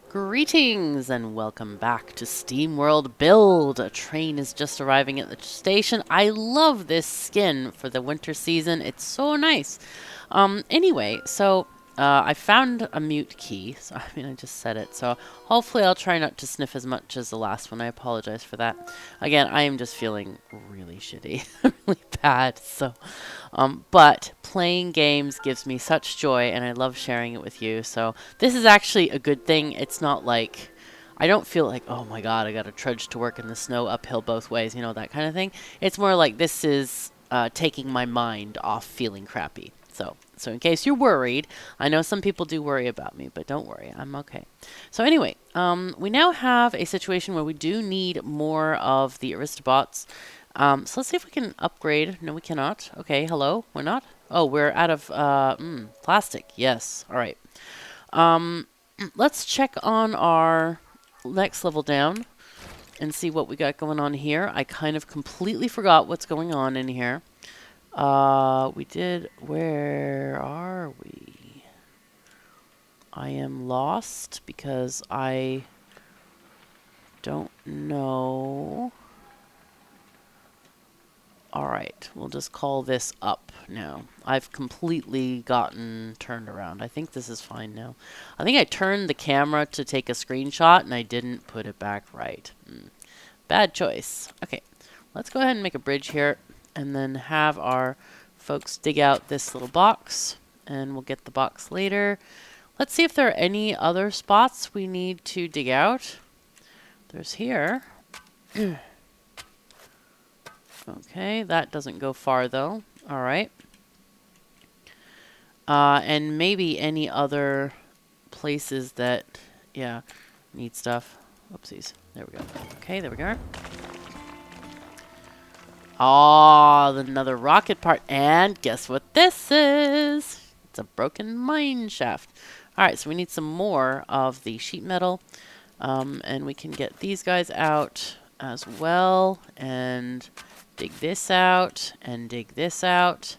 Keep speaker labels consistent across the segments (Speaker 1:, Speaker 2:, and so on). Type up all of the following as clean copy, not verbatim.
Speaker 1: Greetings and welcome back to SteamWorld Build. A train is just arriving at the station. I love this skin for the winter season. It's so nice. Anyway, so I found a mute key. So I just said it. So hopefully I'll try not to sniff as much as the last one. I apologize for that. Again, I am just feeling really shitty, really bad. So, but playing games gives me such joy, and I love sharing it with you. So this is actually a good thing. It's not like I don't feel like, oh my god, I gotta trudge to work in the snow uphill both ways, you know, that kind of thing. It's more like this is taking my mind off feeling crappy. So in case you're worried, I know some people do worry about me, but don't worry, I'm okay. So anyway, we now have a situation where we do need more of the aristobots. So let's see if we can upgrade. No, we cannot. Okay, hello, we're not? Oh, we're out of plastic. Yes, all right. Let's check on our next level down and see what we got going on here. I kind of completely forgot what's going on in here. Where are we? I am lost because I don't know. Alright, we'll just call this up now. I've completely gotten turned around. I think this is fine now. I think I turned the camera to take a screenshot and I didn't put it back right. Bad choice. Okay, let's go ahead and make a bridge here and then have our folks dig out this little box, and we'll get the box later. Let's see if there are any other spots we need to dig out. There's here. Okay, that doesn't go far though. All right. And maybe any other places that, yeah, need stuff. Oopsies. There we go. Okay, there we go. Oh, another rocket part. And guess what this is? It's a broken mine shaft. All right, so we need some more of the sheet metal. And we can get these guys out as well. And dig this out. And dig this out.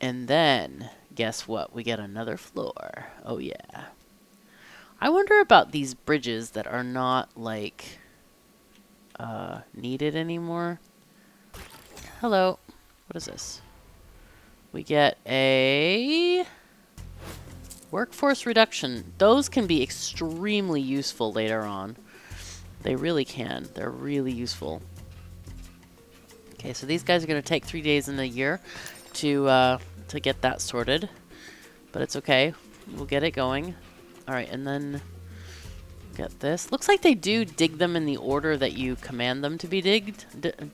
Speaker 1: And then, guess what? We get another floor. Oh, yeah. I wonder about these bridges that are not, like, needed anymore. Hello. What is this? We get a workforce reduction. Those can be extremely useful later on. They really can. They're really useful. Okay, so these guys are going to take 3 days in a year to get that sorted. But it's okay. We'll get it going. Alright, and then get this. Looks like they do dig them in the order that you command them to be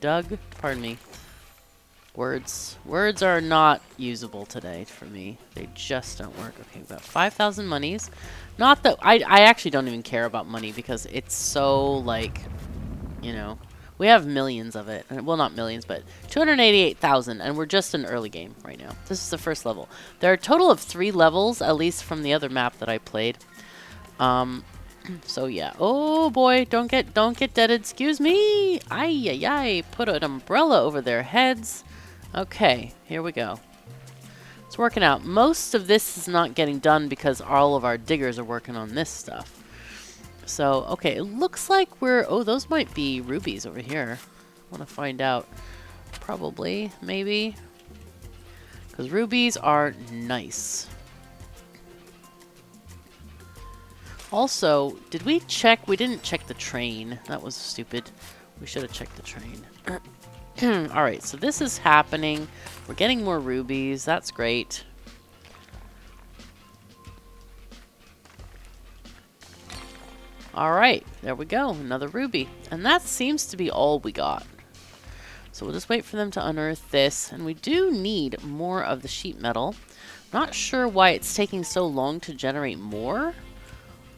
Speaker 1: dug. Pardon me. Words are not usable today for me. They just don't work. Okay, we've got 5,000 monies. Not that I actually don't even care about money because it's so, like, you know, we have millions of it. Well, not millions, but 288,000, and we're just in early game right now. This is the first level. There are a total of 3 levels, at least from the other map that I played. So yeah. Oh boy, don't get deaded. Excuse me. Ay ay ay. Put an umbrella over their heads. Okay, here we go. It's working out. Most of this is not getting done because all of our diggers are working on this stuff. So, okay, it looks like we're... Oh, those might be rubies over here. I want to find out. Probably, maybe. Because rubies are nice. Also, did we check? We didn't check the train. That was stupid. We should have checked the train. Alright, so this is happening. We're getting more rubies. That's great. Alright, there we go. Another ruby. And that seems to be all we got. So we'll just wait for them to unearth this. And we do need more of the sheet metal. Not sure why it's taking so long to generate more.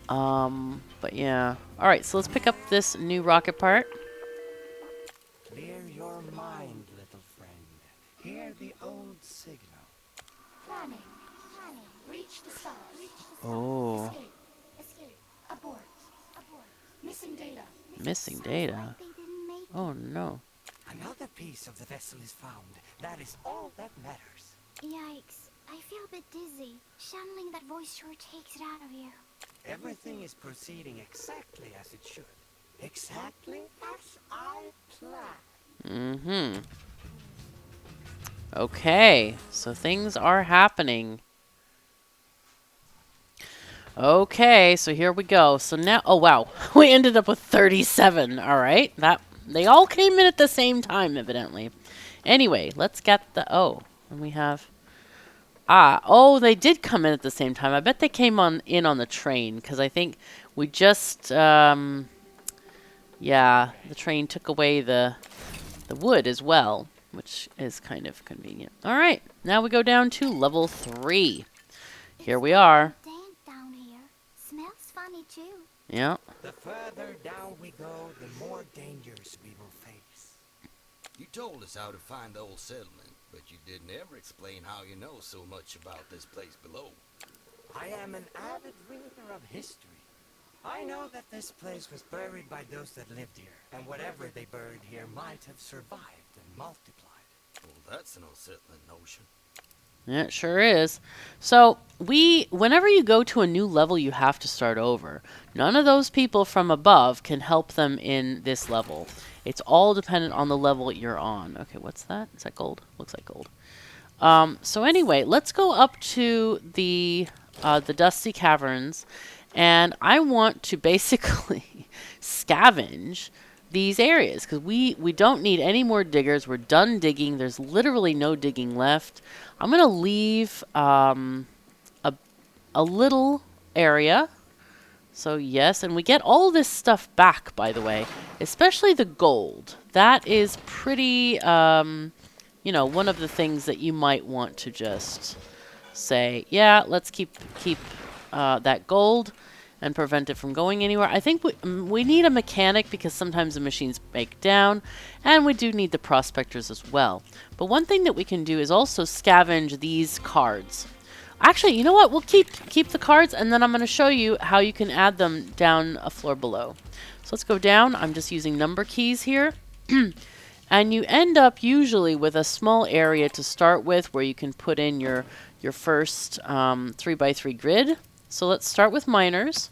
Speaker 1: But yeah. Alright, so let's pick up this new rocket part.
Speaker 2: Clear your mind, little friend. Hear the old signal.
Speaker 3: Planning. Reach the stars.
Speaker 1: Oh.
Speaker 3: Escape. Abort. Missing data.
Speaker 1: Missing data? Oh no.
Speaker 2: Another piece of the vessel is found. That is all that matters.
Speaker 3: Yikes. I feel a bit dizzy. Channeling that voice sure takes it out of you.
Speaker 2: Everything is proceeding exactly as it should. Exactly as I planned.
Speaker 1: Mm-hmm. Okay, so things are happening. Okay, so here we go. So now, oh wow, we ended up with 37. All right, that they all came in at the same time, evidently. Anyway, let's get the and we have they did come in at the same time. I bet they came in on the train because I think we just the train took away the wood as well, which is kind of convenient. All right, now we go down to level 3. Here we are.
Speaker 3: Dank down here. Smells funny too.
Speaker 1: Yeah.
Speaker 2: The further down we go, the more dangers we will face.
Speaker 4: You told us how to find the old settlement, but you didn't ever explain how you know so much about this place below.
Speaker 2: I am an avid reader of history. I know that this place was buried by those that lived here, and whatever they buried here might have survived and multiplied.
Speaker 4: Well, that's an unsettling notion.
Speaker 1: Yeah, it sure is. So, whenever you go to a new level, you have to start over. None of those people from above can help them in this level. It's all dependent on the level you're on. Okay, what's that? Is that gold? Looks like gold. So anyway, let's go up to the Dusty Caverns, and I want to basically scavenge these areas because we don't need any more diggers. We're done digging. There's literally no digging left. I'm gonna leave a little area. So yes, and we get all this stuff back, by the way, especially the gold. That is pretty, one of the things that you might want to just say, yeah, let's keep that gold and prevent it from going anywhere. I think we need a mechanic because sometimes the machines break down, and we do need the prospectors as well. But one thing that we can do is also scavenge these cards. Actually, you know what? We'll keep the cards, and then I'm going to show you how you can add them down a floor below. So let's go down. I'm just using number keys here. And you end up usually with a small area to start with where you can put in your first 3x3 grid. So let's start with miners.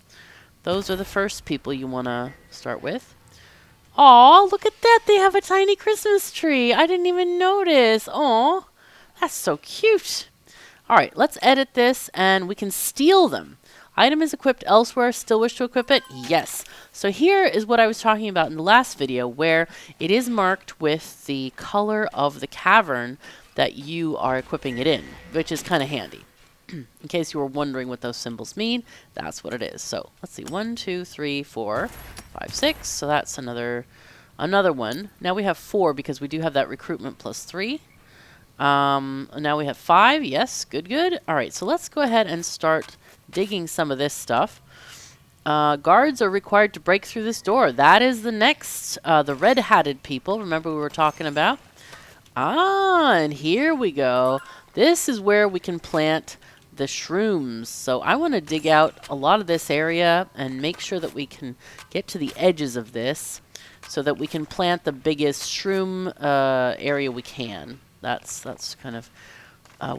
Speaker 1: Those are the first people you want to start with. Aw, look at that. They have a tiny Christmas tree. I didn't even notice. Aw, that's so cute. All right, let's edit this, and we can steal them. Item is equipped elsewhere. Still wish to equip it? Yes. So here is what I was talking about in the last video, where it is marked with the color of the cavern that you are equipping it in, which is kind of handy. In case you were wondering what those symbols mean, that's what it is. So let's see, 1, 2, 3, 4, 5, 6. So that's another one. Now we have 4 because we do have that recruitment plus 3. Now we have 5. Yes, good. All right, so let's go ahead and start digging some of this stuff. Guards are required to break through this door. That is the next, the red-hatted people. Remember we were talking about? And here we go. This is where we can plant the shrooms. So I want to dig out a lot of this area and make sure that we can get to the edges of this so that we can plant the biggest shroom area we can. That's kind of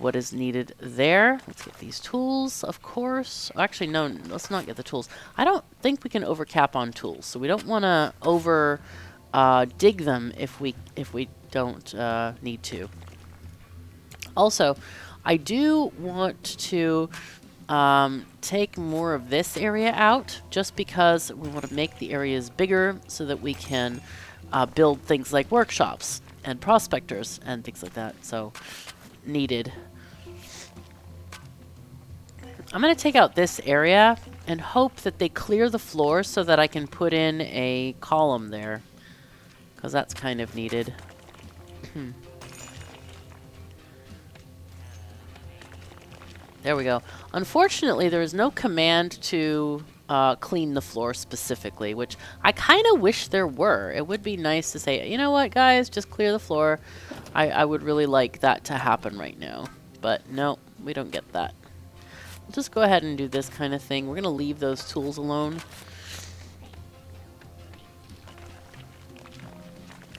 Speaker 1: what is needed there. Let's get these tools, of course. Actually, no, let's not get the tools. I don't think we can overcap on tools, so we don't want to over dig them if we don't need to. Also, I do want to take more of this area out just because we want to make the areas bigger so that we can build things like workshops and prospectors and things like that. So, needed. I'm going to take out this area and hope that they clear the floor so that I can put in a column there, because that's kind of needed. There we go. Unfortunately, there is no command to clean the floor specifically, which I kind of wish there were. It would be nice to say, you know what, guys, just clear the floor. I would really like that to happen right now. But no, we don't get that. We'll just go ahead and do this kind of thing. We're going to leave those tools alone,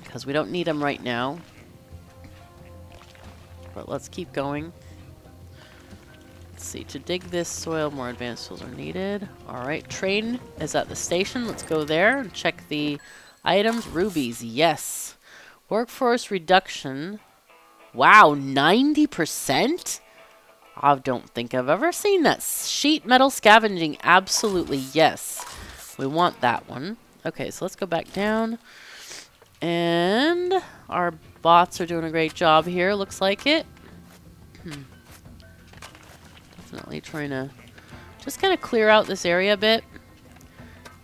Speaker 1: because we don't need them right now. But let's keep going. Let's see. To dig this soil, more advanced tools are needed. All right. Train is at the station. Let's go there and check the items. Rubies. Yes. Workforce reduction. Wow. 90%? I don't think I've ever seen that. Sheet metal scavenging. Absolutely. Yes. We want that one. Okay. So let's go back down. And our bots are doing a great job here. Looks like it. Definitely trying to just kind of clear out this area a bit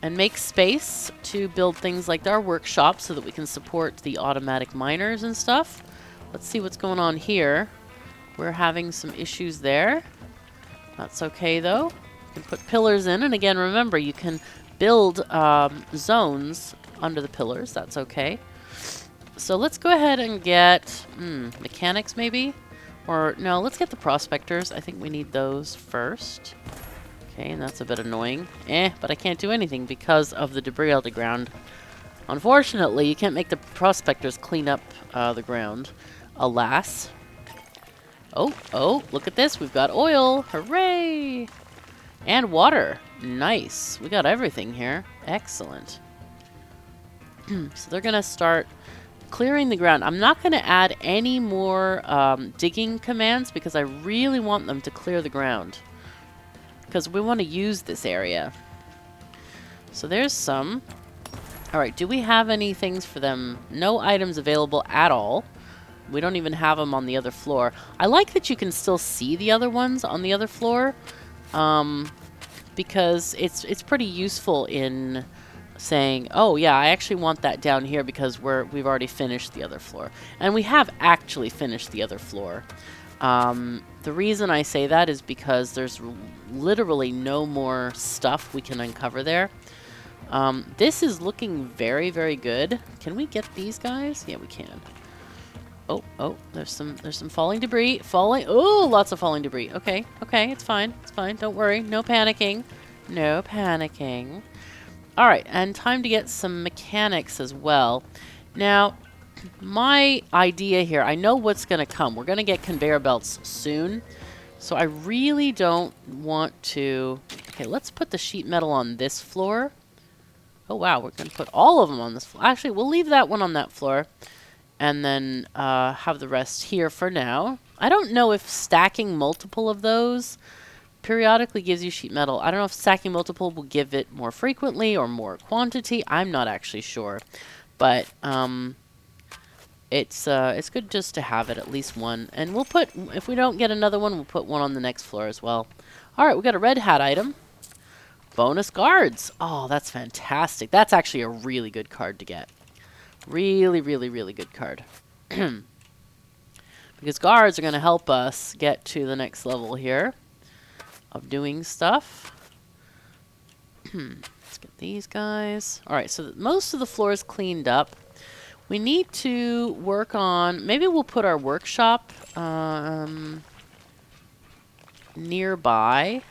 Speaker 1: and make space to build things like our workshop so that we can support the automatic miners and stuff. Let's see what's going on here. We're having some issues there. That's okay though. You can put pillars in, and again, remember, you can build zones under the pillars. That's okay. So let's go ahead and get mechanics maybe. Or no, let's get the prospectors. I think we need those first. Okay, and that's a bit annoying. But I can't do anything because of the debris on the ground. Unfortunately, you can't make the prospectors clean up the ground. Alas. Oh, look at this. We've got oil. Hooray! And water. Nice. We got everything here. Excellent. So they're going to start clearing the ground. I'm not going to add any more digging commands because I really want them to clear the ground. Because we want to use this area. So there's some. Alright, do we have any things for them? No items available at all. We don't even have them on the other floor. I like that you can still see the other ones on the other floor. Because it's pretty useful in saying, oh yeah, I actually want that down here because we've already finished the other floor. And we have actually finished the other floor. The reason I say that is because there's literally no more stuff we can uncover there. This is looking very, very good. Can we get these guys? Yeah, we can. Oh, there's some falling debris. Oh, lots of falling debris. Okay, it's fine. It's fine. Don't worry. No panicking. No panicking. All right, and time to get some mechanics as well. Now, my idea here, I know what's going to come. We're going to get conveyor belts soon. So I really don't want to... Okay, let's put the sheet metal on this floor. Oh, wow, we're going to put all of them on this floor. Actually, we'll leave that one on that floor. And then have the rest here for now. I don't know if stacking multiple of those periodically gives you sheet metal. I don't know if stacking multiple will give it more frequently or more quantity. I'm not actually sure. But it's good just to have it, at least one. And we'll put, if we don't get another one, we'll put one on the next floor as well. Alright, we got a red hat item. Bonus guards. Oh, that's fantastic. That's actually a really good card to get. Really, really, really good card. Because guards are going to help us get to the next level here of doing stuff. Let's get these guys. Alright, so most of the floor is cleaned up. We need to work on... Maybe we'll put our workshop nearby.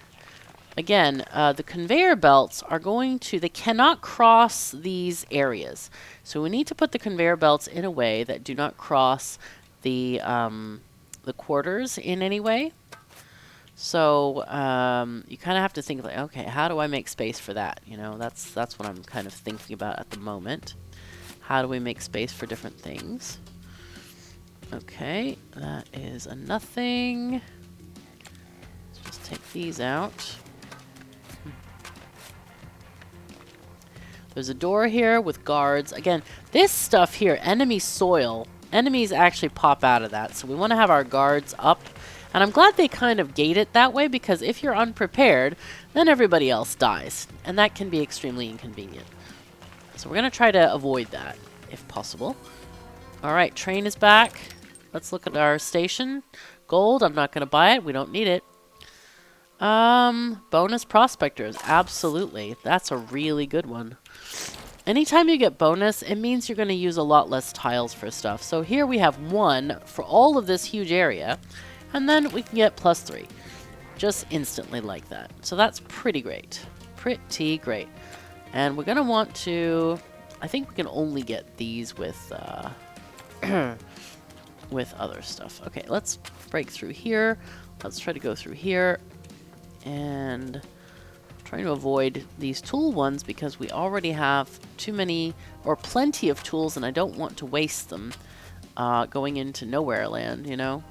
Speaker 1: Again, the conveyor belts are going to... They cannot cross these areas. So we need to put the conveyor belts in a way that do not cross the quarters in any way. So you kind of have to think like, okay, how do I make space for that? You know, that's what I'm kind of thinking about at the moment. How do we make space for different things? Okay, that is a nothing. Let's just take these out. There's a door here with guards. Again, this stuff here, enemy soil, enemies actually pop out of that. So we want to have our guards up. And I'm glad they kind of gate it that way, because if you're unprepared, then everybody else dies. And that can be extremely inconvenient. So we're going to try to avoid that, if possible. Alright, train is back. Let's look at our station. Gold, I'm not going to buy it. We don't need it. Bonus prospectors. Absolutely. That's a really good one. Anytime you get bonus, it means you're going to use a lot less tiles for stuff. So here we have 1 for all of this huge area. And then we can get +3. Just instantly like that. So that's pretty great. Pretty great. And we're going to want to... I think we can only get these with with other stuff. Okay, let's break through here. Let's try to go through here. And I'm trying to avoid these tool ones because we already have too many or plenty of tools and I don't want to waste them going into nowhere land, you know?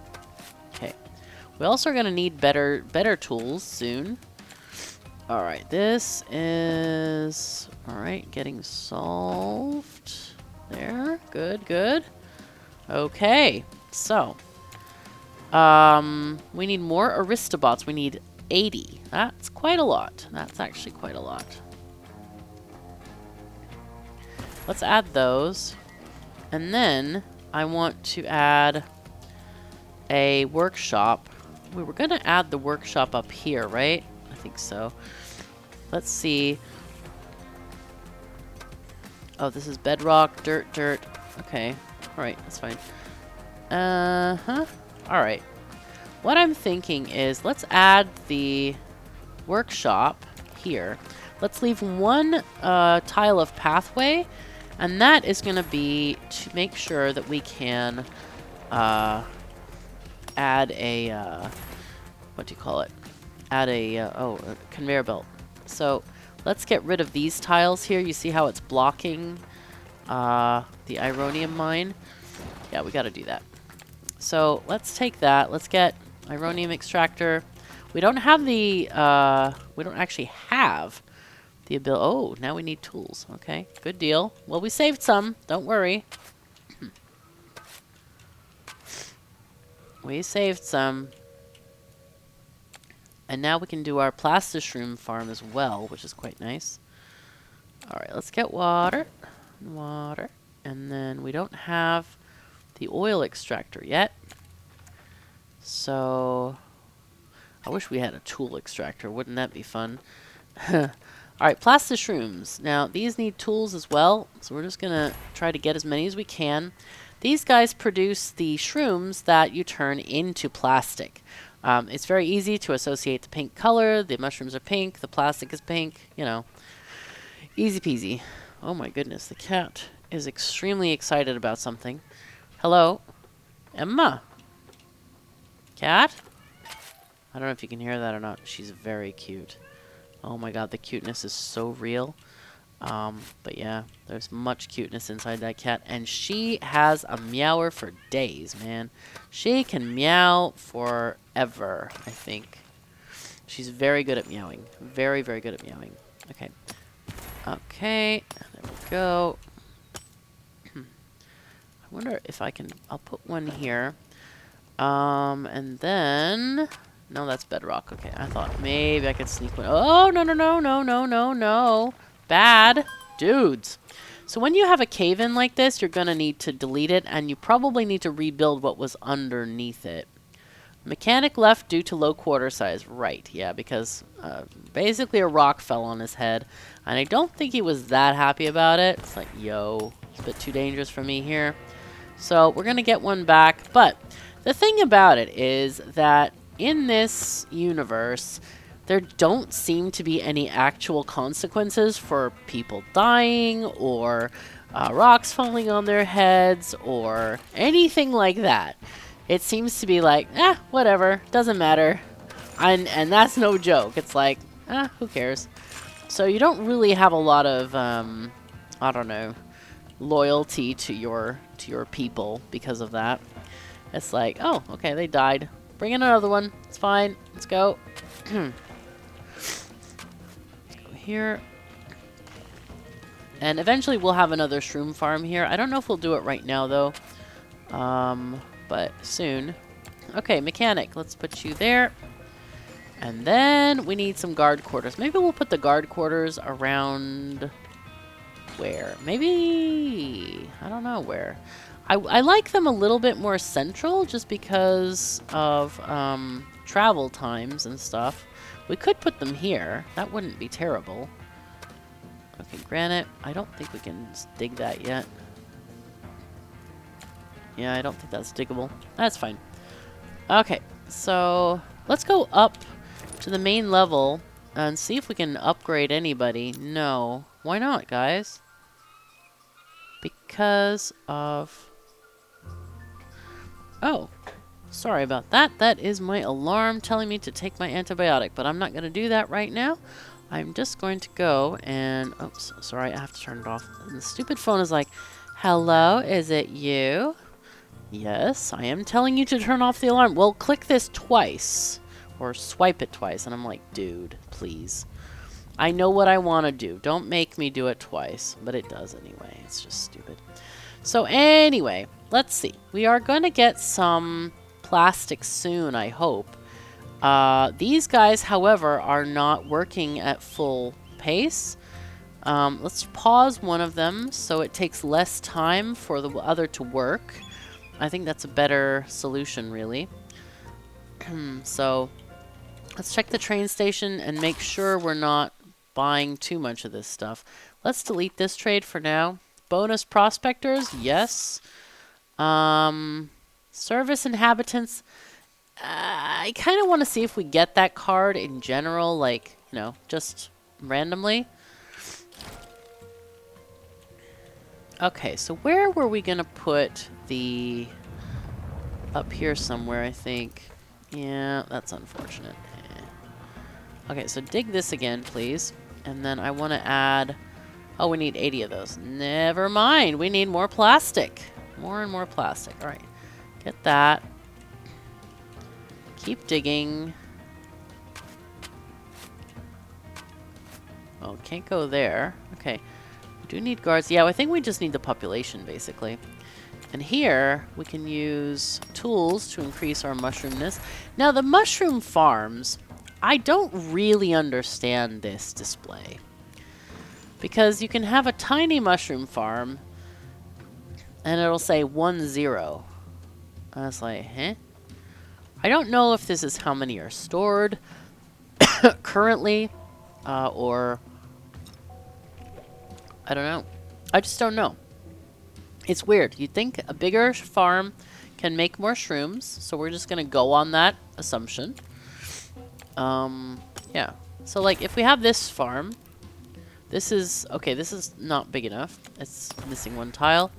Speaker 1: Okay. We also are going to need better tools soon. Alright, this is... Alright, getting solved. There. Good, good. Okay, so... we need more aristobots. We need 80. That's quite a lot. That's actually quite a lot. Let's add those. And then I want to add a workshop. We were going to add the workshop up here, right? I think so. Let's see. Oh, this is bedrock, dirt, dirt. Okay. Alright, that's fine. Alright. What I'm thinking is let's add the workshop here. Let's leave one tile of pathway, and that is going to be to make sure that we can add a, what do you call it? Add a, a conveyor belt. So let's get rid of these tiles here. You see how it's blocking the ironium mine? Yeah, we got to do that. So let's take that. Let's get ironium extractor. We don't have the, we don't actually have the ability. Oh, now we need tools. Okay, good deal. Well, we saved some. Don't worry. We saved some. And now we can do our plastishroom farm as well, which is quite nice. Alright, let's get water. Water. And then we don't have the oil extractor yet. So, I wish we had a tool extractor. Wouldn't that be fun? Alright, plastishrooms. Now, these need tools as well. So we're just going to try to get as many as we can. These guys produce the shrooms that you turn into plastic. It's very easy to associate the pink color. The mushrooms are pink. The plastic is pink. You know, easy peasy. Oh my goodness, the cat is extremely excited about something. Hello? Emma? Cat? I don't know if you can hear that or not. She's very cute. Oh my god, the cuteness is so real. But yeah, there's much cuteness inside that cat. And she has a meower for days, man. She can meow forever, I think. She's very good at meowing. Very, very good at meowing. Okay. Okay, there we go. I wonder if I can... I'll put one here. And then... No, that's bedrock. Okay, I thought maybe I could sneak one. Oh, no, no, no, no, no, no, no. Bad dudes. So when you have a cave-in like this, you're going to need to delete it, and you probably need to rebuild what was underneath it. Mechanic left due to low quarter size. Right, yeah, because basically a rock fell on his head, and I don't think he was that happy about it. It's like, yo, it's a bit too dangerous for me here. So we're going to get one back, but the thing about it is that in this universe, there don't seem to be any actual consequences for people dying or rocks falling on their heads or anything like that. It seems to be like, whatever, doesn't matter. And that's no joke. It's like, who cares? So you don't really have a lot of, I don't know, loyalty to your people because of that. It's like, oh, okay, they died. Bring in another one. It's fine. Let's go. Here. And eventually we'll have another shroom farm here. I don't know if we'll do it right now though. But soon. Okay, mechanic. Let's put you there. And then we need some guard quarters. Maybe we'll put the guard quarters around where? Maybe I don't know where. I like them a little bit more central just because of travel times and stuff. We could put them here. That wouldn't be terrible. Okay, granite. I don't think we can dig that yet. Yeah, I don't think that's diggable. That's fine. Okay, so let's go up to the main level and see if we can upgrade anybody. No. Why not, guys? Because of... Oh. Sorry about that. That is my alarm telling me to take my antibiotic, but I'm not going to do that right now. I'm just going to go and... Oops, sorry, I have to turn it off. And the stupid phone is like, hello, is it you? Yes, I am telling you to turn off the alarm. Well, click this twice. Or swipe it twice. And I'm like, dude, please. I know what I want to do. Don't make me do it twice. But it does anyway. It's just stupid. So anyway, let's see. We are going to get some plastic soon, I hope. These guys, however, are not working at full pace. Let's pause one of them so it takes less time for the other to work. I think that's a better solution, really. So let's check the train station and make sure we're not buying too much of this stuff. Let's delete this trade for now. Bonus prospectors, yes. Service inhabitants. I kind of want to see if we get that card in general, like, you know, just randomly. Okay, so where were we going to put the... Up here somewhere, I think. Yeah, that's unfortunate. Okay, so dig this again, please. And then I want to add... Oh, we need 80 of those. Never mind. We need more plastic. More and more plastic. All right. Get that. Keep digging. Oh, can't go there. Okay. We do need guards. Yeah, I think we just need the population, basically. And here, we can use tools to increase our mushroomness. Now, the mushroom farms, I don't really understand this display. Because you can have a tiny mushroom farm, and it'll say 1-0. I was like, huh? I don't know if this is how many are stored currently, or... I don't know. I just don't know. It's weird. You'd think a bigger farm can make more shrooms, so we're just going to go on that assumption. Yeah. So, like, if we have this farm, this is... Okay, this is not big enough. It's missing one tile.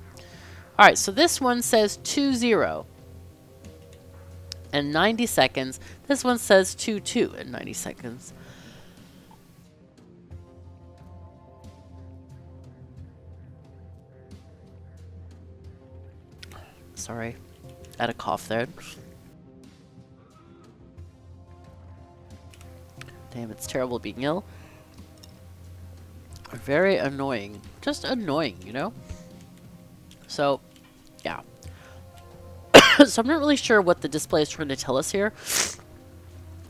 Speaker 1: Alright, so this one says 2-0 in 90 seconds. This one says 2-2 in 90 seconds. Sorry, I had a cough there. Damn, it's terrible being ill. Very annoying. Just annoying, you know? So, yeah. So I'm not really sure what the display is trying to tell us here.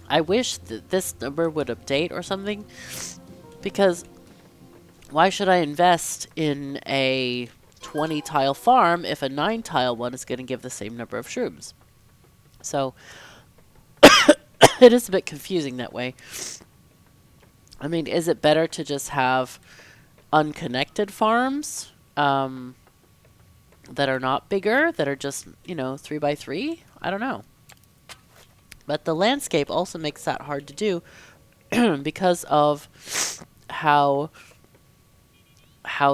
Speaker 1: I wish that this number would update or something. Because why should I invest in a 20-tile farm if a 9-tile one is going to give the same number of shrooms? So, it is a bit confusing that way. I mean, is it better to just have unconnected farms that are not bigger, that are just, you know, 3x3? I don't know. But the landscape also makes that hard to do because of how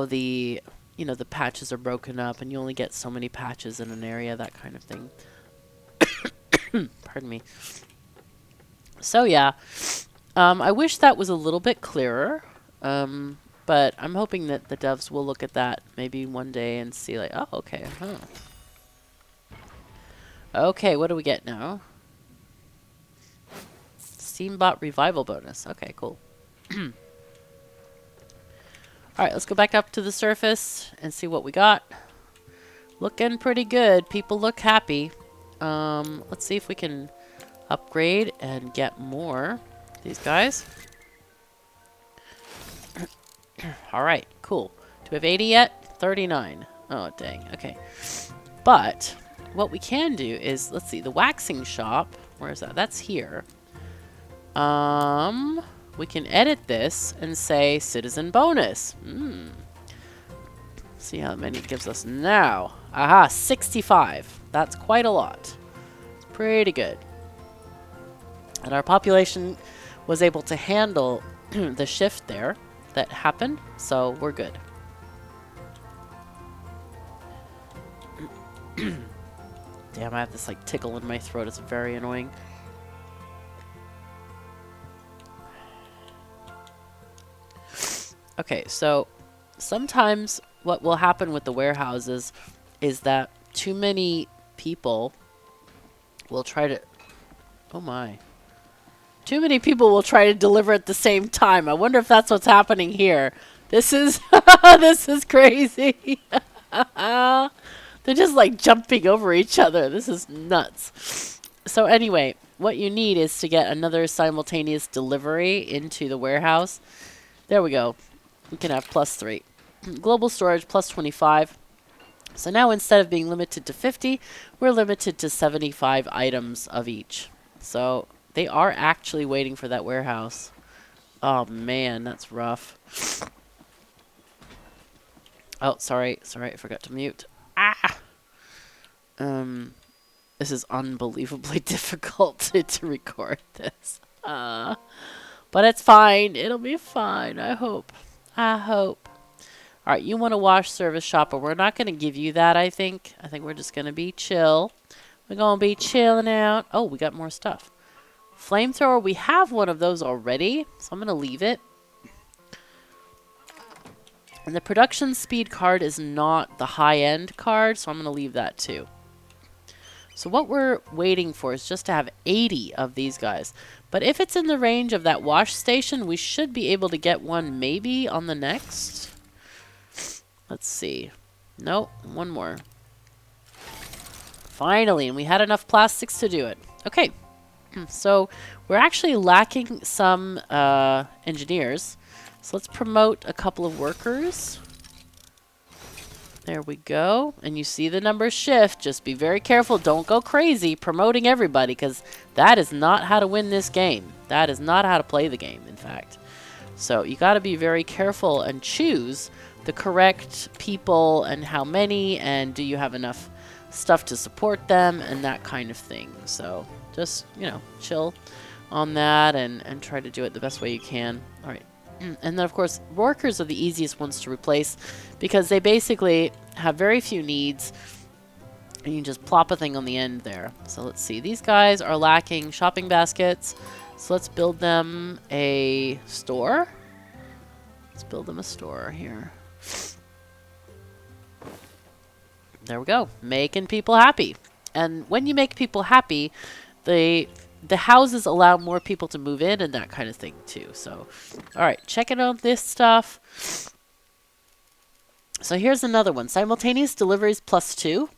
Speaker 1: the, you know, the patches are broken up and you only get so many patches in an area, that kind of thing. Pardon me. So yeah, I wish that was a little bit clearer, but I'm hoping that the devs will look at that maybe one day and see like, oh, okay, huh. Okay, what do we get now? Steambot revival bonus. Okay, cool. Alright, let's go back up to the surface and see what we got. Looking pretty good. People look happy. Let's see if we can upgrade and get more. These guys. Alright, cool. Do we have 80 yet? 39. Oh, dang. Okay. But what we can do is, let's see, the waxing shop. Where is that? That's here. We can edit this and say citizen bonus. See how many it gives us now. Aha, 65. That's quite a lot. It's pretty good. And our population was able to handle the shift there that happened, so we're good. Damn, I have this like tickle in my throat. It's very annoying. Okay, so sometimes what will happen with the warehouses is that too many people will try to... Oh my. Too many people will try to deliver at the same time. I wonder if that's what's happening here. This is... this is crazy. They're just like jumping over each other. This is nuts. So anyway, what you need is to get another simultaneous delivery into the warehouse. There we go. We can have +3. Global storage +25. So now instead of being limited to 50, we're limited to 75 items of each. So they are actually waiting for that warehouse. Oh man, that's rough. Oh, sorry. Sorry, I forgot to mute. Ah! This is unbelievably difficult to record this. But it's fine. It'll be fine, I hope. I hope. Alright, you want a wash service shop, but we're not going to give you that, I think. I think we're just going to be chill. We're going to be chilling out. Oh, we got more stuff. Flamethrower, we have one of those already, so I'm going to leave it. And the production speed card is not the high-end card, so I'm going to leave that too. So what we're waiting for is just to have 80 of these guys. But if it's in the range of that wash station, we should be able to get one maybe on the next. Let's see. Nope, one more. Finally, and we had enough plastics to do it. Okay, so we're actually lacking some engineers. So let's promote a couple of workers. There we go. And you see the numbers shift. Just be very careful. Don't go crazy promoting everybody, because that is not how to win this game. That is not how to play the game, in fact. So you got to be very careful and choose the correct people and how many, and do you have enough stuff to support them and that kind of thing. So just, you know, chill on that and try to do it the best way you can. All right. And then, of course, workers are the easiest ones to replace because they basically have very few needs. And you can just plop a thing on the end there. So let's see. These guys are lacking shopping baskets. So let's build them a store. Let's build them a store here. There we go. Making people happy. And when you make people happy, the houses allow more people to move in and that kind of thing too. So, all right, checking out this stuff. So here's another one. Simultaneous deliveries +2.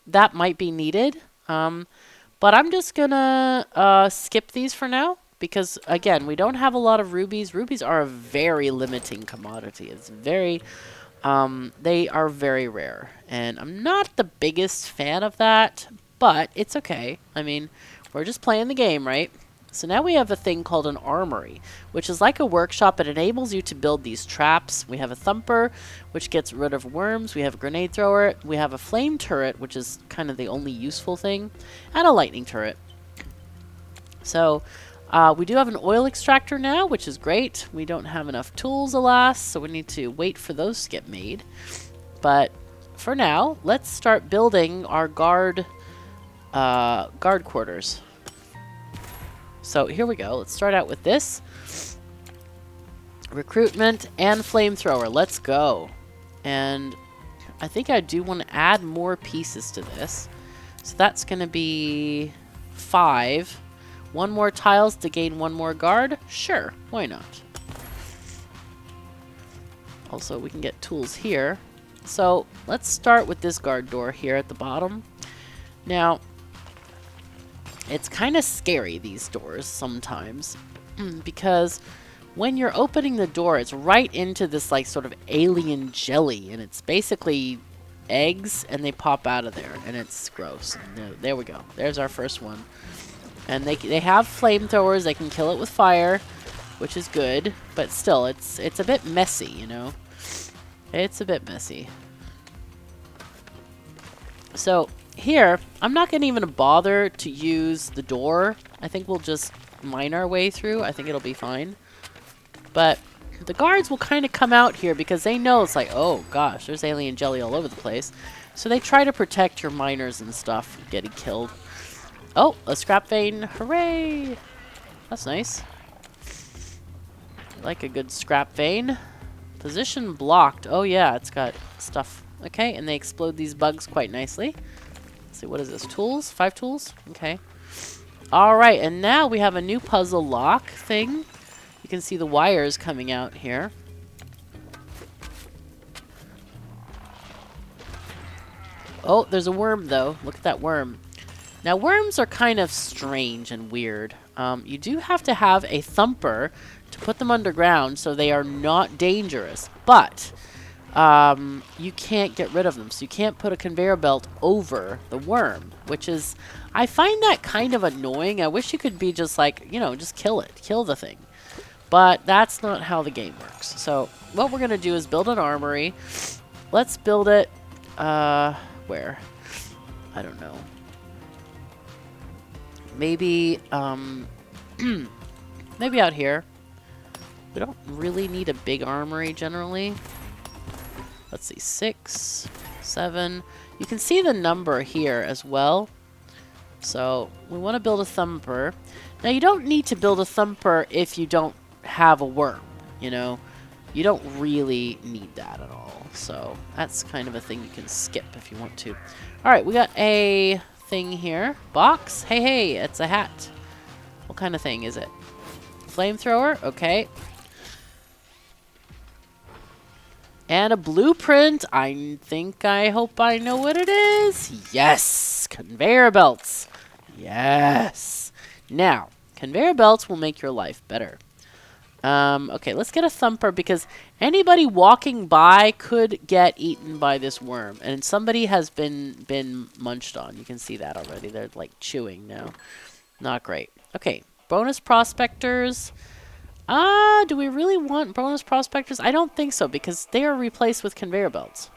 Speaker 1: That might be needed. But I'm just gonna skip these for now because, again, we don't have a lot of rubies. Rubies are a very limiting commodity. It's very... they are very rare. And I'm not the biggest fan of that, but it's okay. I mean... we're just playing the game, right? So now we have a thing called an armory, which is like a workshop. It enables you to build these traps. We have a thumper, which gets rid of worms. We have a grenade thrower. We have a flame turret, which is kind of the only useful thing, and a lightning turret. So we do have an oil extractor now, which is great. We don't have enough tools, alas, so we need to wait for those to get made. But for now, let's start building our guard quarters. So here we go. Let's start out with this. Recruitment and flamethrower. Let's go. And I think I do want to add more pieces to this. So that's going to be 5. 1 more tiles to gain 1 more guard. Sure, why not? Also, we can get tools here. So let's start with this guard door here at the bottom. Now, it's kind of scary, these doors, sometimes, because when you're opening the door, it's right into this, like, sort of alien jelly, and it's basically eggs, and they pop out of there, and it's gross. And there we go. There's our first one. And they have flamethrowers. They can kill it with fire, which is good, but still, it's a bit messy, you know? It's a bit messy. So... here, I'm not going to even bother to use the door. I think we'll just mine our way through. I think it'll be fine. But the guards will kind of come out here because they know it's like, oh gosh, there's alien jelly all over the place. So they try to protect your miners and stuff from getting killed. Oh, a scrap vein. Hooray! That's nice. Like a good scrap vein. Position blocked. Oh yeah, it's got stuff. Okay, and they explode these bugs quite nicely. Let's see, what is this? Tools? 5 tools? Okay. Alright, and now we have a new puzzle lock thing. You can see the wires coming out here. Oh, there's a worm though. Look at that worm. Now worms are kind of strange and weird. You do have to have a thumper to put them underground so they are not dangerous. But you can't get rid of them. So you can't put a conveyor belt over the worm, which is... I find that kind of annoying. I wish you could be just like, you know, just kill it. Kill the thing. But that's not how the game works. So what we're going to do is build an armory. Let's build it... where? I don't know. Maybe, maybe out here. We don't really need a big armory generally. Let's see, 6, 7. You can see the number here as well. So we want to build a thumper. Now you don't need to build a thumper if you don't have a worm, you know. You don't really need that at all. So that's kind of a thing you can skip if you want to. Alright, we got a thing here. Box? Hey, hey, it's a hat. What kind of thing is it? Flamethrower? Okay. And a blueprint. I hope I know what it is. Yes! Conveyor belts. Yes! Now, conveyor belts will make your life better. Okay, let's get a thumper because anybody walking by could get eaten by this worm. And somebody has been munched on. You can see that already. They're like chewing now. Not great. Okay, bonus prospectors. Do we really want bonus prospectors? I don't think so because they are replaced with conveyor belts.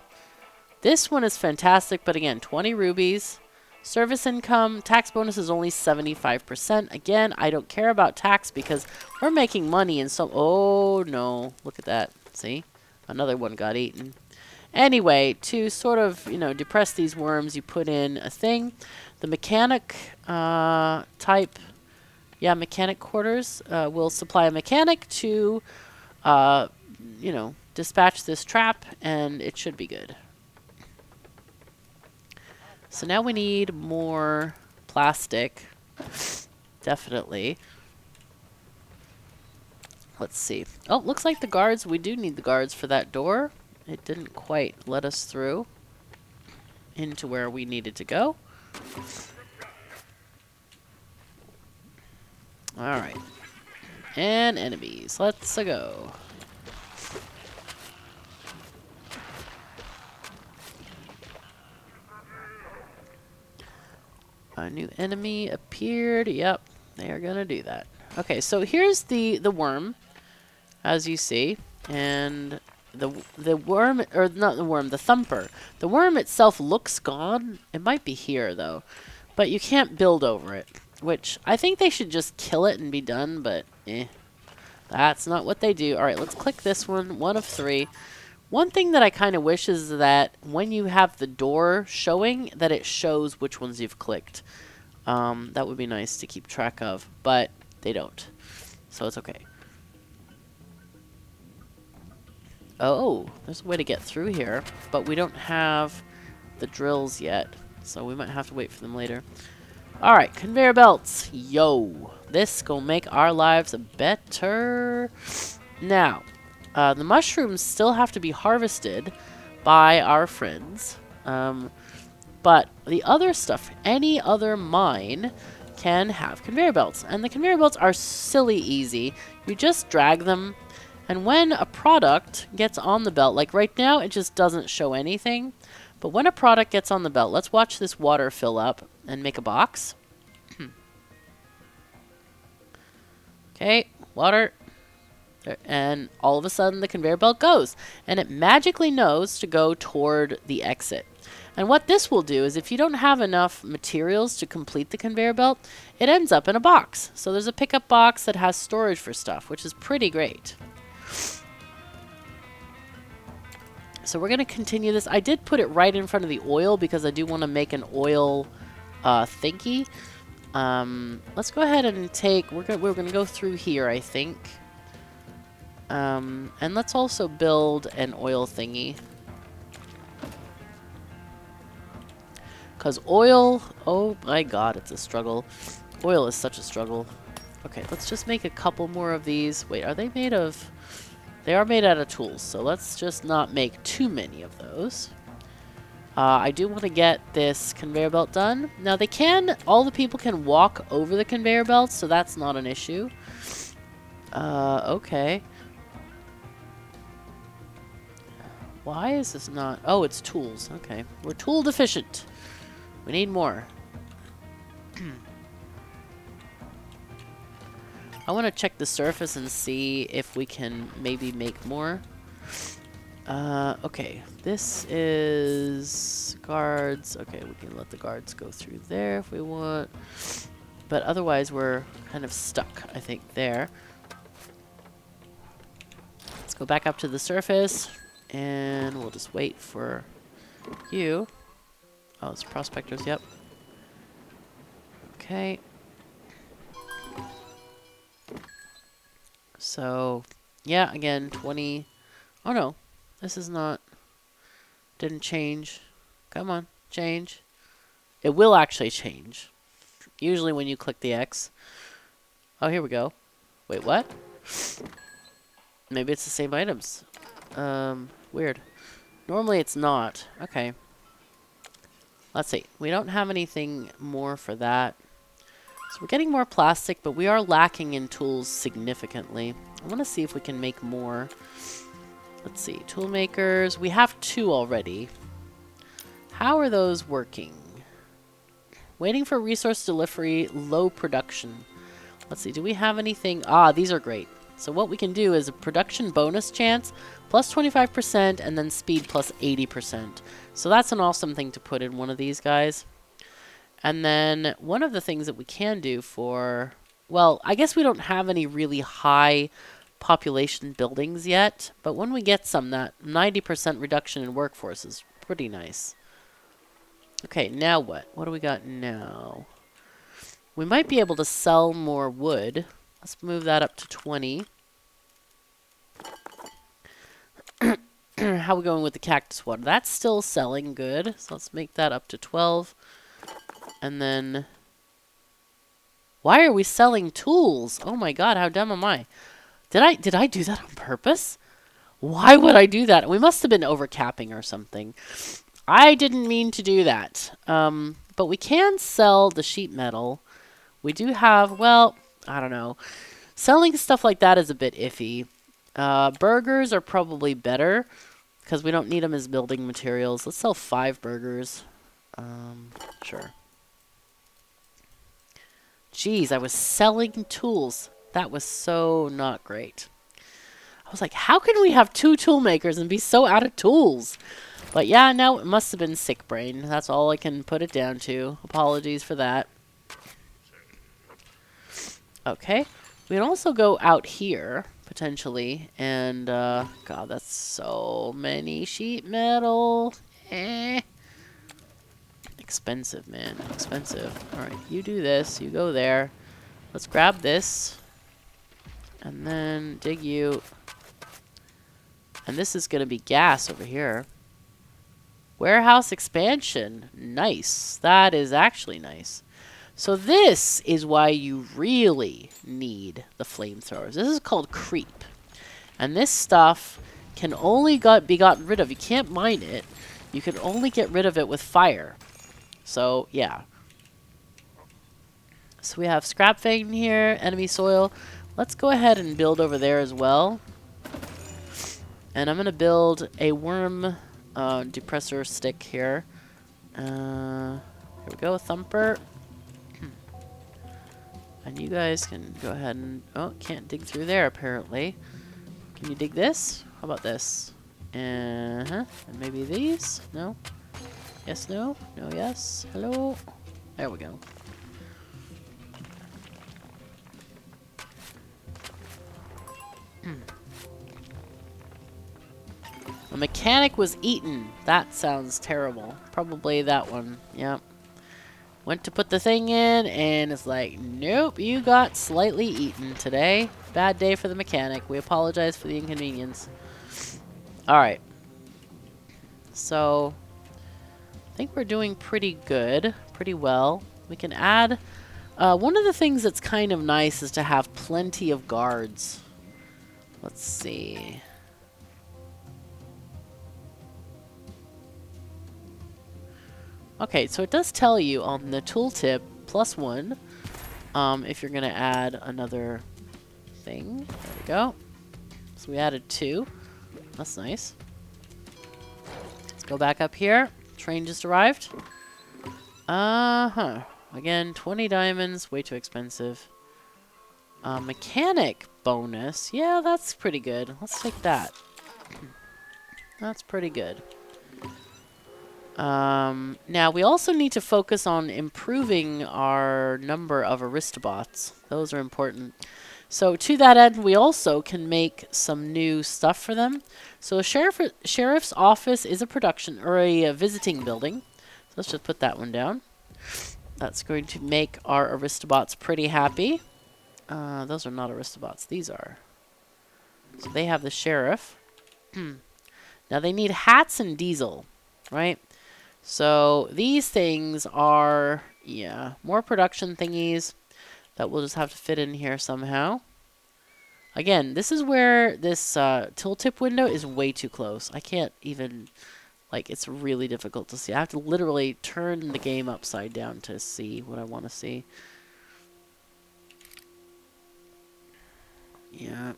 Speaker 1: This one is fantastic, but again, 20 rubies. Service income, tax bonus is only 75%. Again, I don't care about tax because we're making money in some... Oh, no. Look at that. See? Another one got eaten. Anyway, to sort of, you know, depress these worms, you put in a thing. The mechanic type... Yeah, mechanic quarters will supply a mechanic to, you know, dispatch this trap, and it should be good. So now we need more plastic. Definitely. Let's see. Oh, looks like the guards. We do need the guards for that door. It didn't quite let us through into where we needed to go. Alright. And enemies. Let's go. A new enemy appeared. Yep, they are gonna do that. Okay, so here's the worm, as you see, and the worm, or not the worm, the thumper. The worm itself looks gone. It might be here though, but you can't build over it, which I think they should just kill it and be done. But that's not what they do. All right, let's click this one. 1 of 3. One thing that I kind of wish is that when you have the door showing, that it shows which ones you've clicked. That would be nice to keep track of, but they don't. So it's okay. Oh, there's a way to get through here, but we don't have the drills yet, so we might have to wait for them later. Alright, conveyor belts. Yo, this gonna make our lives better. Now, the mushrooms still have to be harvested by our friends. But the other stuff, any other mine can have conveyor belts. And the conveyor belts are silly easy. You just drag them. And when a product gets on the belt, like right now, it just doesn't show anything. But when a product gets on the belt, let's watch this water fill up and make a box. Okay, water. And all of a sudden the conveyor belt goes. And it magically knows to go toward the exit. And what this will do is if you don't have enough materials to complete the conveyor belt, it ends up in a box. So there's a pickup box that has storage for stuff, which is pretty great. So we're going to continue this. I did put it right in front of the oil because I do want to make an oil thingy. Let's go ahead and take... We're gonna go through here, I think. And let's also build an oil thingy. Because oil... Oh my god, it's a struggle. Oil is such a struggle. Okay, let's just make a couple more of these. Wait, are they made of... They are made out of tools, so let's just not make too many of those. I do want to get this conveyor belt done. Now they can... All the people can walk over the conveyor belt, so that's not an issue. Okay. Why is this not... Oh, it's tools. Okay. We're tool deficient. We need more. I want to check the surface and see if we can maybe make more. Okay. This is guards. Okay, we can let the guards go through there if we want. But otherwise, we're kind of stuck, I think, there. Let's go back up to the surface. And we'll just wait for you. Oh, it's prospectors, yep. Okay. So, yeah, again, 20. Oh, no. This is not... Didn't change. Come on, change. It will actually change. Usually when you click the X. Oh, here we go. Wait, what? Maybe it's the same items. Weird. Normally it's not. Okay. Let's see. We don't have anything more for that. So we're getting more plastic, but we are lacking in tools significantly. I want to see if we can make more. Let's see. Tool makers. We have 2 already. How are those working? Waiting for resource delivery. Low production. Let's see. Do we have anything? Ah, these are great. So what we can do is a production bonus chance plus 25% and then speed plus 80%. So that's an awesome thing to put in one of these guys. And then one of the things that we can do for... Well, I guess we don't have any really high population buildings yet. But when we get some, that 90% reduction in workforce is pretty nice. Okay, now what? What do we got now? We might be able to sell more wood. Let's move that up to 20. How are we going with the cactus water? That's still selling good. So let's make that up to 12. And then... Why are we selling tools? Oh my god, how dumb am I? Did I do that on purpose? Why would I do that? We must have been overcapping or something. I didn't mean to do that. But we can sell the sheet metal. We do have, well, I don't know. Selling stuff like that is a bit iffy. Burgers are probably better because we don't need them as building materials. Let's sell 5 burgers. Sure. Jeez, I was selling tools. That was so not great. I was like, how can we have 2 tool makers and be so out of tools? But yeah, no, it must have been sick brain. That's all I can put it down to. Apologies for that. Okay. We can also go out here, potentially, and, God, that's so many sheet metal. Expensive, man. Expensive. Alright, you do this. You go there. Let's grab this. And then dig you. And this is going to be gas over here. Warehouse expansion. Nice. That is actually nice. So this is why you really need the flamethrowers. This is called creep. And this stuff can only be gotten rid of. You can't mine it. You can only get rid of it with fire. So, yeah. So we have scrap vein here, enemy soil. Let's go ahead and build over there as well. And I'm going to build a worm depressor stick here. Here we go, thumper. And you guys can go ahead and... Oh, can't dig through there, apparently. Can you dig this? How about this? And maybe these? No? Yes, no? No, yes? Hello? There we go. A mechanic was eaten. That sounds terrible. Probably that one. Yep. Went to put the thing in, and it's like, nope, you got slightly eaten today. Bad day for the mechanic. We apologize for the inconvenience. Alright. So, I think we're doing pretty good. Pretty well. We can add... one of the things that's kind of nice is to have plenty of guards. Let's see... Okay, so it does tell you on the tooltip +1 if you're going to add another thing. There we go. So we added 2. That's nice. Let's go back up here. Train just arrived. Again, 20 diamonds. Way too expensive. Mechanic bonus. Yeah, that's pretty good. Let's take that. That's pretty good. Now we also need to focus on improving our number of aristobots. Those are important. So to that end, we also can make some new stuff for them. So a sheriff's office is a production or a visiting building. So let's just put that one down. That's going to make our aristobots pretty happy. Those are not aristobots. These are. So they have the sheriff. Now they need hats and diesel, right? So these things are, yeah, more production thingies that we'll just have to fit in here somehow. Again, this is where this tooltip window is way too close. I can't even, like, it's really difficult to see. I have to literally turn the game upside down to see what I want to see. Yeah.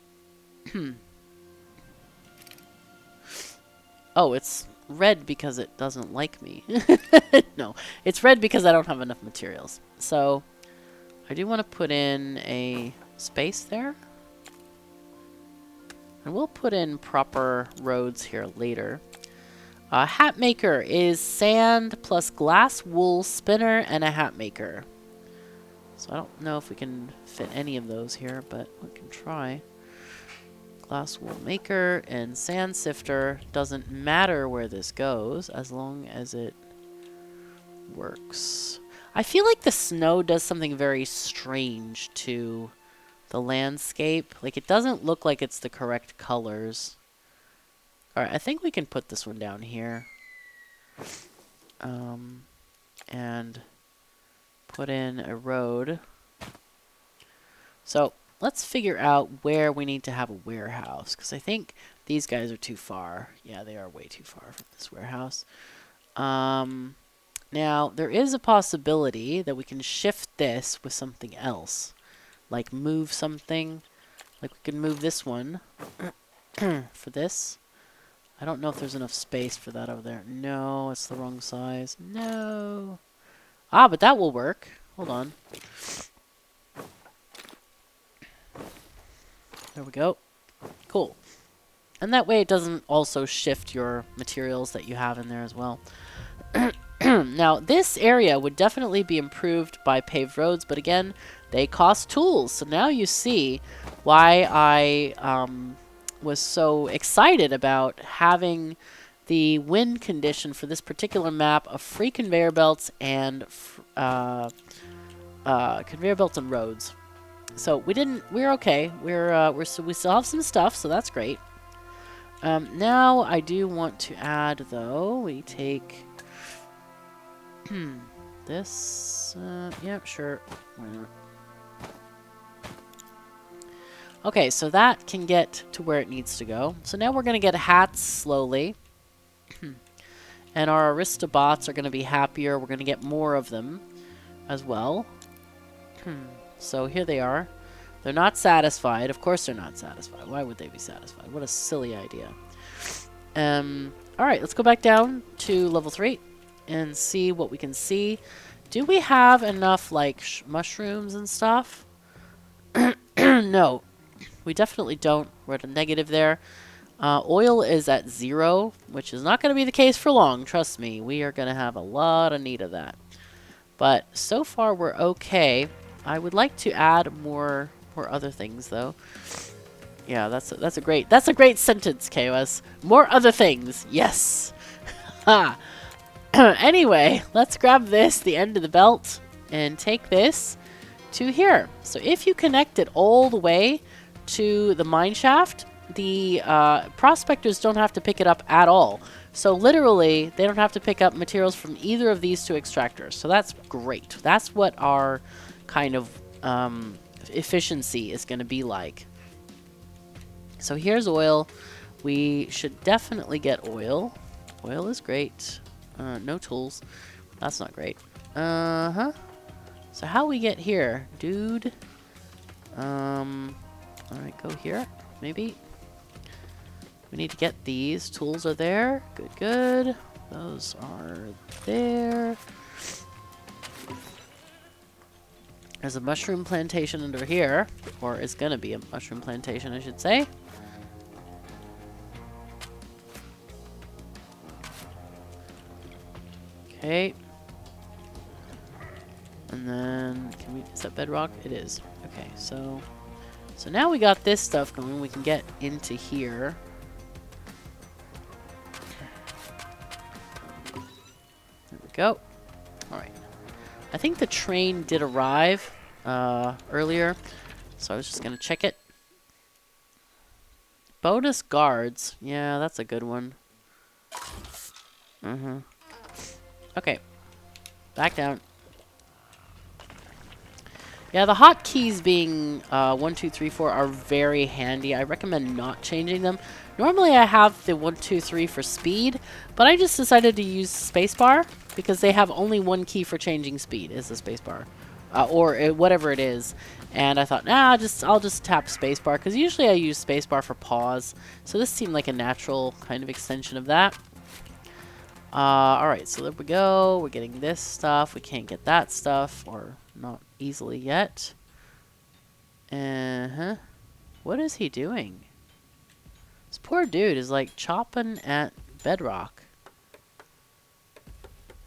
Speaker 1: Oh, it's red because it doesn't like me. No, it's red because I don't have enough materials. So, I do want to put in a space there. And we'll put in proper roads here later. Hat maker is sand plus glass wool spinner and a hat maker. So I don't know if we can fit any of those here, but we can try. Glass wool maker and sand sifter. Doesn't matter where this goes as long as it works. I feel like the snow does something very strange to the landscape. Like, it doesn't look like it's the correct colors. Alright, I think we can put this one down here. And put in a road. So, let's figure out where we need to have a warehouse. Because I think these guys are too far. Yeah, they are way too far from this warehouse. Now, there is a possibility that we can shift this with something else. Like, move something. Like, we can move this one for this. I don't know if there's enough space for that over there. No, it's the wrong size. No. Ah, but that will work. Hold on. There we go. Cool. And that way it doesn't also shift your materials that you have in there as well. Now, this area would definitely be improved by paved roads, but again, they cost tools. So now you see why I was so excited about having the win condition for this particular map of free conveyor belts and conveyor belts and roads. So we're okay. We still have some stuff, so that's great. Now I do want to add, though, we take this. Yeah, sure. Why not? Okay, so that can get to where it needs to go. So now we're going to get hats slowly. And our aristobots are going to be happier. We're going to get more of them as well. So here they are. They're not satisfied. Of course they're not satisfied. Why would they be satisfied? What a silly idea. Alright, let's go back down to level 3 and see what we can see. Do we have enough, like, mushrooms and stuff? No. We definitely don't. We're at a negative there. Oil is at 0, which is not going to be the case for long. Trust me. We are going to have a lot of need of that. But so far we're okay. I would like to add more other things, though. Yeah, that's a great sentence, KOS. More other things. Yes. Ha. Anyway, let's grab this, the end of the belt, and take this to here. So if you connect it all the way to the mine shaft, the prospectors don't have to pick it up at all. So literally, they don't have to pick up materials from either of these two extractors. So that's great. That's what our kind of efficiency is going to be like. So here's oil. We should definitely get oil. Oil is great. No tools. That's not great. So how we get here, dude? Alright, go here, maybe. We need to get these. Tools are there. Good, good. Those are there. There's a mushroom plantation under here. Or it's gonna be a mushroom plantation, I should say. Okay. And then, is that bedrock? It is. Okay, so now we got this stuff going. We can get into here. There we go. Alright. I think the train did arrive earlier, so I was just gonna check it. Bonus guards. Yeah, that's a good one. Okay. Back down. Yeah, the hotkeys being 1, 2, 3, 4 are very handy. I recommend not changing them. Normally I have the 1, 2, 3 for speed, but I just decided to use spacebar because they have only one key for changing speed is the spacebar. Or whatever it is. And I thought, nah, I'll just tap spacebar because usually I use spacebar for pause. So this seemed like a natural kind of extension of that. Alright, so there we go. We're getting this stuff. We can't get that stuff, or not easily yet. What is he doing? This poor dude is like chopping at bedrock.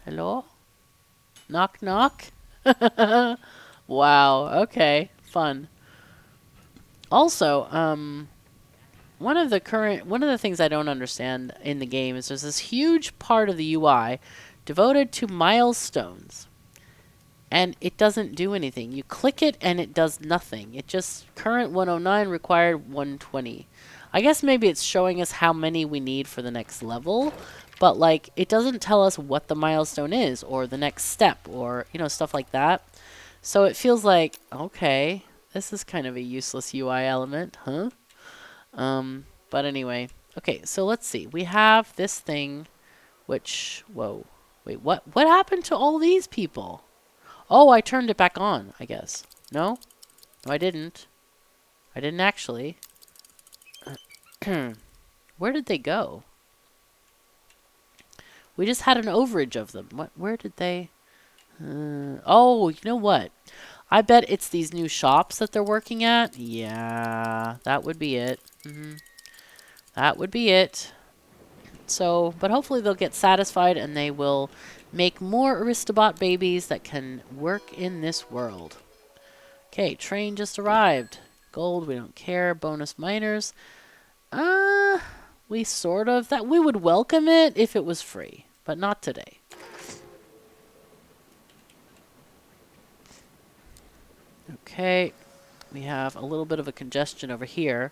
Speaker 1: Hello? Knock knock? Wow, okay. Fun. Also, one of the things I don't understand in the game is there's this huge part of the UI devoted to milestones. And it doesn't do anything. You click it and it does nothing. It just, current 109, required 120. I guess maybe it's showing us how many we need for the next level. But like, it doesn't tell us what the milestone is or the next step or, you know, stuff like that. So it feels like, okay, this is kind of a useless UI element, huh? But anyway, okay, so let's see. We have this thing, which, whoa, wait, what happened to all these people? Oh, I turned it back on, I guess. No? No, I didn't. I didn't actually. Where did they go? We just had an overage of them. Where did they? Oh, you know what? I bet it's these new shops that they're working at. Yeah, that would be it. That would be it. So, but hopefully they'll get satisfied and they will make more Aristobot babies that can work in this world. Okay, train just arrived. Gold, we don't care. Bonus miners. We sort of, that we would welcome it if it was free, but not today. Okay, we have a little bit of a congestion over here,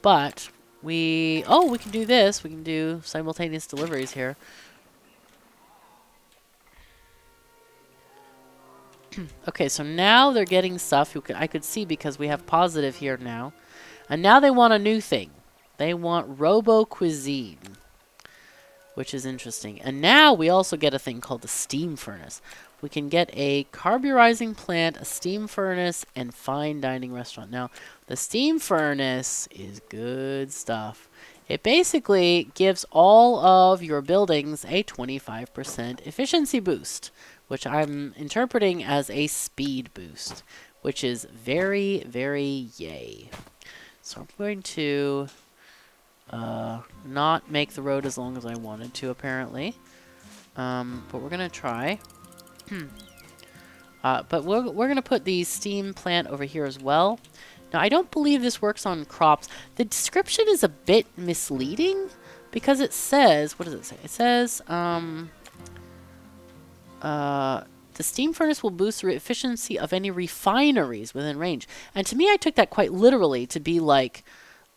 Speaker 1: but we can do this. We can do simultaneous deliveries here. Okay, so now they're getting stuff. I could see because we have positive here now. And now they want a new thing. They want Robo Cuisine, which is interesting. And now we also get a thing called the steam furnace. We can get a carburizing plant, a steam furnace, and fine dining restaurant. Now, the steam furnace is good stuff. It basically gives all of your buildings a 25% efficiency boost, which I'm interpreting as a speed boost, which is very, very yay. So I'm going to not make the road as long as I wanted to, apparently. But we're going to try. But we're going to put the steam plant over here as well, Now, I don't believe this works on crops. The description is a bit misleading because it says, what does it say? It says, the steam furnace will boost the efficiency of any refineries within range. And to me, I took that quite literally to be like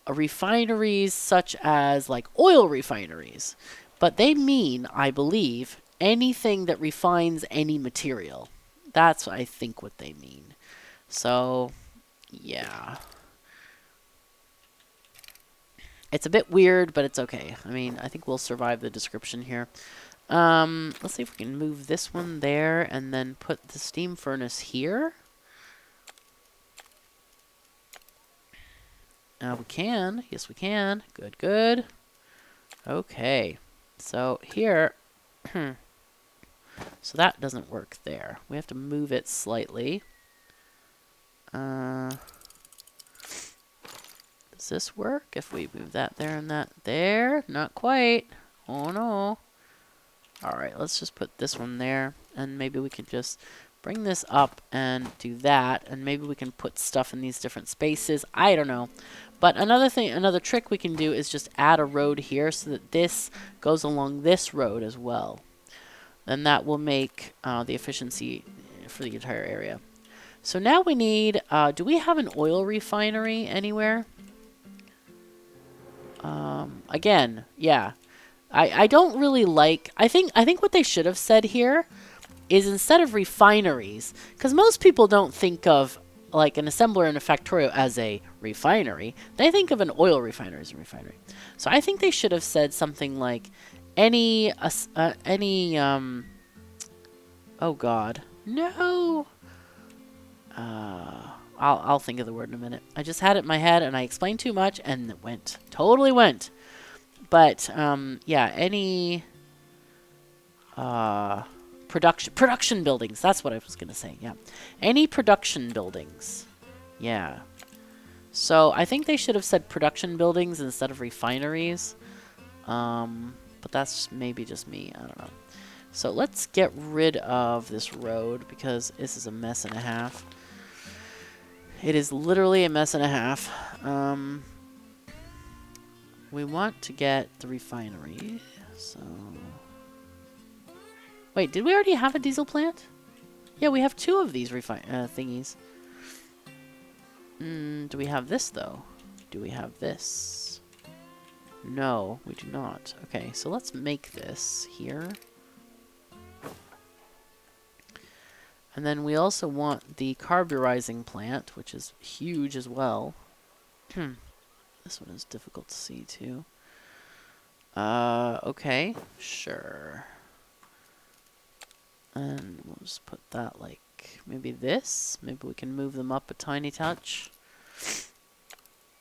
Speaker 1: refineries such as like oil refineries. But they mean, I believe, anything that refines any material. That's, I think, what they mean. So, yeah. It's a bit weird, but it's okay. I mean, I think we'll survive the description here. Let's see if we can move this one there and then put the steam furnace here. We can. Yes, we can. Good, good. Okay. So here, so that doesn't work there. We have to move it slightly. Does this work if we move that there and that there? Not quite. Oh no. Alright, let's just put this one there, and maybe we can just bring this up and do that, and maybe we can put stuff in these different spaces. I don't know. But another trick we can do is just add a road here so that this goes along this road as well. Then that will make the efficiency for the entire area. So now we need, do we have an oil refinery anywhere? Again, yeah. I don't really like, I think what they should have said here is instead of refineries, because most people don't think of like an assembler and a factorio as a refinery. They think of an oil refinery as a refinery. So I think they should have said something like oh god, no. I'll think of the word in a minute. I just had it in my head and I explained too much and it went. Totally went. But, yeah, any production buildings. That's what I was going to say, yeah. Any production buildings. Yeah. So, I think they should have said production buildings instead of refineries. But that's maybe just me. I don't know. So, let's get rid of this road because this is a mess and a half. It is literally a mess and a half. We want to get the refinery, so... Wait, did we already have a diesel plant? Yeah, we have 2 of these thingies. Do we have this, though? Do we have this? No, we do not. Okay, so let's make this here. And then we also want the carburizing plant, which is huge as well. This one is difficult to see, too. Okay, sure. And we'll just put that, like, maybe this. Maybe we can move them up a tiny touch.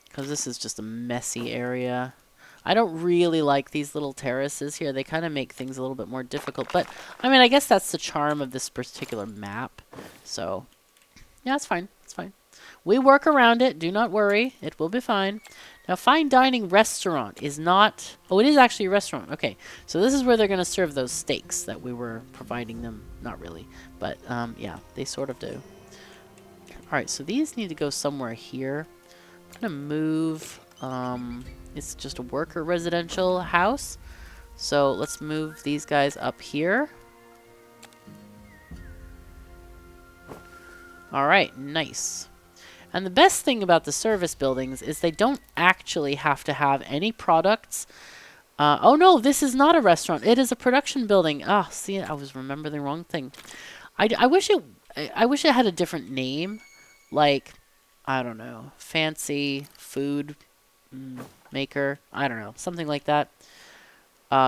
Speaker 1: Because this is just a messy area. I don't really like these little terraces here. They kind of make things a little bit more difficult. But, I mean, I guess that's the charm of this particular map. So, yeah, it's fine. It's fine. We work around it. Do not worry. It will be fine. Now, fine dining restaurant is not... Oh, it is actually a restaurant. Okay. So this is where they're going to serve those steaks that we were providing them. Not really. But, yeah, they sort of do. Alright, so these need to go somewhere here. I'm going to move... it's just a worker residential house. So let's move these guys up here. Alright, nice. And the best thing about the service buildings is they don't actually have to have any products. Oh no, this is not a restaurant. It is a production building. Ah, see, I was remembering the wrong thing. I wish it had a different name. Like, I don't know, fancy food maker. I don't know, something like that.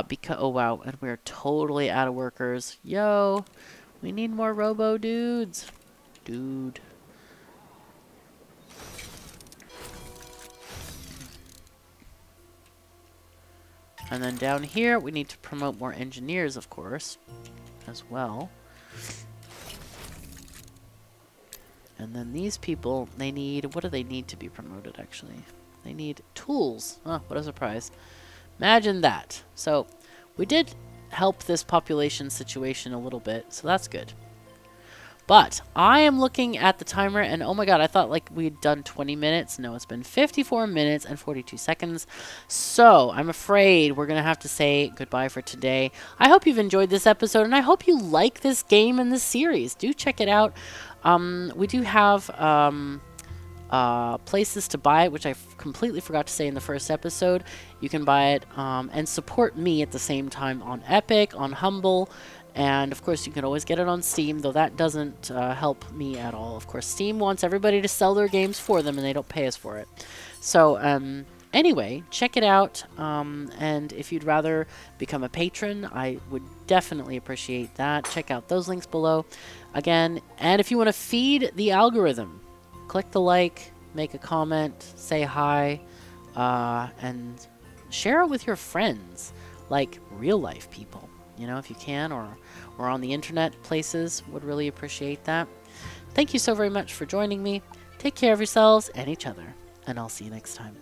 Speaker 1: Because, oh wow, and we're totally out of workers. Yo, we need more robo dudes. Dude. And then down here, we need to promote more engineers, of course, as well. And then these people, they need... What do they need to be promoted, actually? They need tools. Oh, what a surprise. Imagine that. So, we did help this population situation a little bit, so that's good. But I am looking at the timer, and oh my god, I thought like we'd done 20 minutes. No, it's been 54 minutes and 42 seconds. So I'm afraid we're going to have to say goodbye for today. I hope you've enjoyed this episode, and I hope you like this game and this series. Do check it out. We do have places to buy it, which I completely forgot to say in the first episode. You can buy it and support me at the same time on Epic, on Humble, and of course you can always get it on Steam, though that doesn't help me at all. Of course, Steam wants everybody to sell their games for them, and they don't pay us for it. So anyway, check it out, and if you'd rather become a patron, I would definitely appreciate that. Check out those links below again, and if you want to feed the algorithm, click the like, make a comment, say hi, and share it with your friends, like real life people, you know, if you can, or on the internet places. Would really appreciate that. Thank you so very much for joining me. Take care of yourselves and each other, and I'll see you next time.